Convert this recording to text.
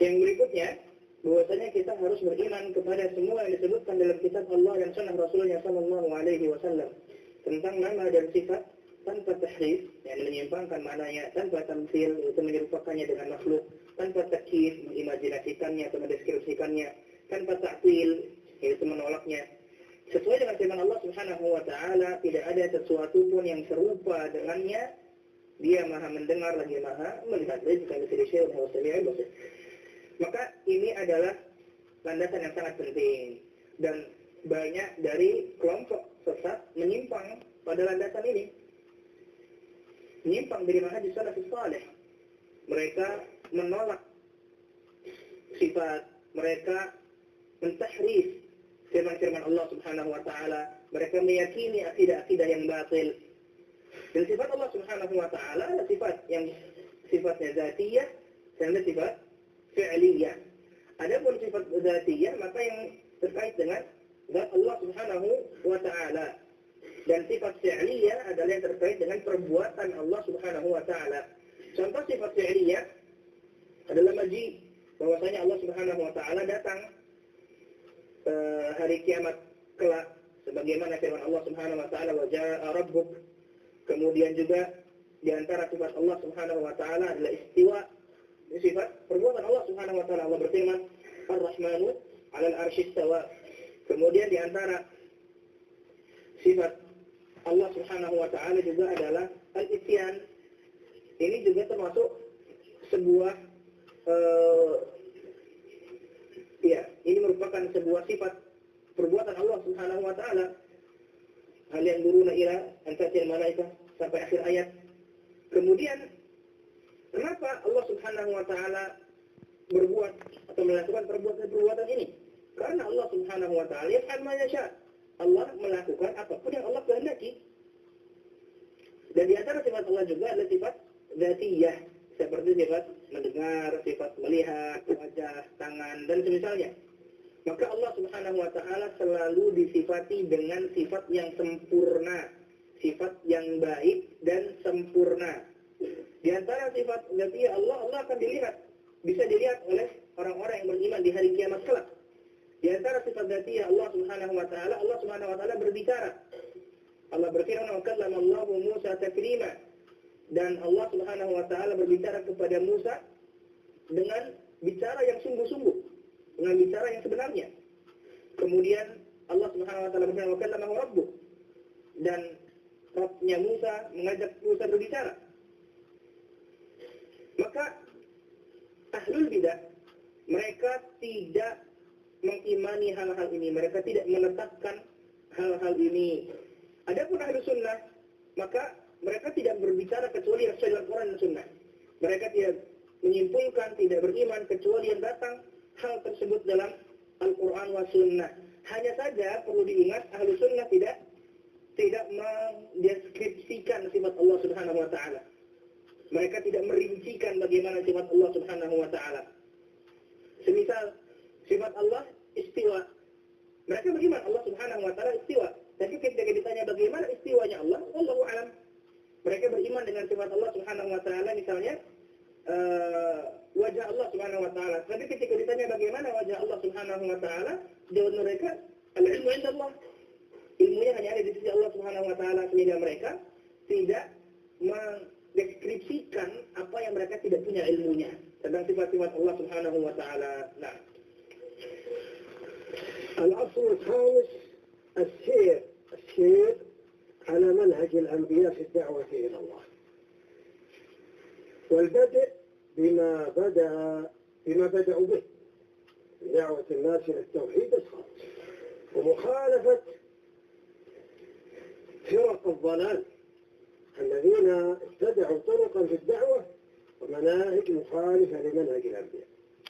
Yang berikutnya, bahwasanya kita harus beriman kepada semua yang disebutkan dalam kitab Allah dan sunnah Rasulnya Shallallahu Alaihi Wasallam tentang nama dan sifat tanpa tahrif, yang menyimpangkan maknanya, tanpa tamtsil, itu menyerupakannya dengan makhluk, tanpa takyif, mengimajinasikannya atau mendeskripsikannya, tanpa ta'til, yaitu menolaknya. Sesuai dengan firman Allah Subhanahu wa taala, tidak ada sesuatu pun yang serupa dengannya. Dia Maha mendengar lagi Maha melihat. Maka ini adalah landasan yang sangat penting, dan banyak dari kelompok sesat menyimpang pada landasan ini. Menyimpang dari manhaj salafus salih. Mereka menolak sifat, mereka mentahrif firman-firman Allah Subhanahu wa taala, mereka meyakini akidah-akidah yang batil. Dan sifat Allah Subhanahu wa taala adalah sifat yang sifatnya zatiyah dan sifat fi'liyah. Adapun sifat zatiyah maka yang terkait dengan zat Allah Subhanahu wa taala. Dan sifat fi'liyah adalah yang terkait dengan perbuatan Allah Subhanahu wa taala. Contoh sifat fi'liyah adalah maji, bahwasanya Allah Subhanahu wa taala datang hari kiamat kelak, sebagaimana firman Allah Subhanahu wa taala, wa jaa rabbuk. Kemudian juga di antara sifat Allah Subhanahu wa taala adalah istiwa. Ini sifat perbuatan Allah Subhanahu wa taala. Allah berfirman, Ar-Rahmanu 'alal 'arsy istawa. Kemudian di antara sifat Allah Subhanahu wa taala juga adalah al-ityan. Ini juga termasuk sebuah ini merupakan sebuah sifat perbuatan Allah Subhanahu wa taala. Hal yang duruna ila antasil malaikah sampai akhir ayat. Kemudian kenapa Allah Subhanahu wa taala berbuat atau melakukan perbuatan ini? Karena Allah Subhanahu wa taala yaf'al ma yasha. Allah melakukan apapun yang Allah kehendaki. Dan di antara sifat Allah juga adalah sifat dzatiyah, seperti sifat mendengar, sifat melihat, wajah, tangan, dan semisalnya. Maka Allah Subhanahu wa taala selalu disifati dengan sifat yang sempurna, sifat yang baik dan sempurna. Di antara sifat dzatiyah Allah akan dilihat, bisa dilihat oleh orang-orang yang beriman di hari kiamat kelak. Di antara sifat dzatiyah Allah Subhanahu wa taala berbicara. Allah berfirman, "Wa kallama Allahu Musa taklima." Dan Allah Subhanahu wa taala berbicara kepada Musa dengan bicara yang sungguh-sungguh, dengan bicara yang sebenarnya. Kemudian Allah Subhanahu wa taala berfirman, "Wa kallamahu rabbuh." Dan Rabbnya Musa mengajak Musa berbicara. Maka ahlul bidah, mereka tidak mengimani hal-hal ini, mereka tidak menetapkan hal-hal ini. Adapun ahlu sunnah, maka mereka tidak berbicara kecuali yang sesuai dengan Quran dan Sunnah. Mereka tidak menyimpulkan, tidak beriman kecuali yang datang hal tersebut dalam Al-Quran wa Sunnah. Hanya saja perlu diingat, ahlu sunnah tidak mendeskripsikan sifat Allah Subhanahu wa taala. Mereka tidak merincikan bagaimana sifat Allah Subhanahu wa taala. Semisal sifat Allah istiwa. Mereka beriman Allah Subhanahu wa taala istiwa. Tapi ketika ditanya bagaimana istiwanya Allah, wallahu a'lam. Mereka beriman dengan sifat Allah Subhanahu wa taala, misalnya wajah Allah Subhanahu wa taala. Tapi ketika ditanya bagaimana wajah Allah Subhanahu wa taala, jawaban mereka al-ilmu indallah. Ilmunya hanya ada di sisi Allah Subhanahu wa taala, sehingga mereka tidak mendeskripsikan apa yang mereka tidak punya ilmunya tentang sifat-sifat Allah Subhanahu wa taala. Nah, الأصل الخامس السير على منهج الأنبياء في الدعوة إلى الله، والبدء بما بدأوا به، دعوة الناس إلى التوحيد الخالص، ومخالفة فرق الضلال الذين ابتدعوا طرقا في الدعوة ومناهج مخالفة لمنهج الأنبياء.